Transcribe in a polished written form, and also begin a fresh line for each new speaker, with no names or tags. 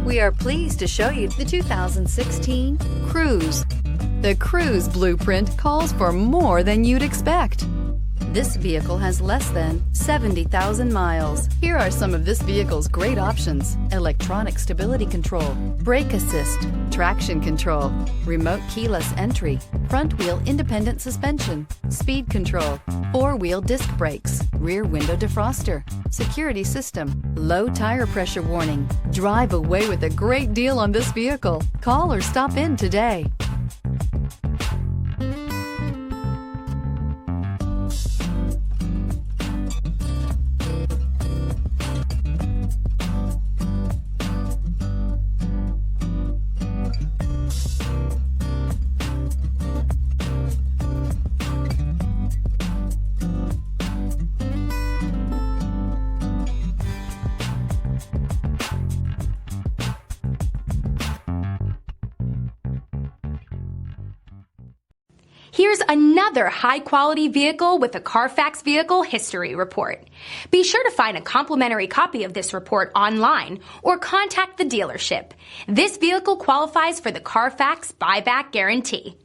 We are pleased to show you the 2016 Cruze. The Cruze blueprint calls for more than you'd expect. This vehicle has less than 70,000 miles. Here are some of this vehicle's great options: electronic stability control, brake assist, traction control, remote keyless entry, front wheel independent suspension, speed control, four-wheel disc brakes, rear window defroster, security system, low tire pressure warning. Drive away with a great deal on this vehicle. Call or stop in today.
Here's another high-quality vehicle with a Carfax Vehicle History Report. Be sure to find a complimentary copy of this report online or contact the dealership. This vehicle qualifies for the Carfax Buyback Guarantee.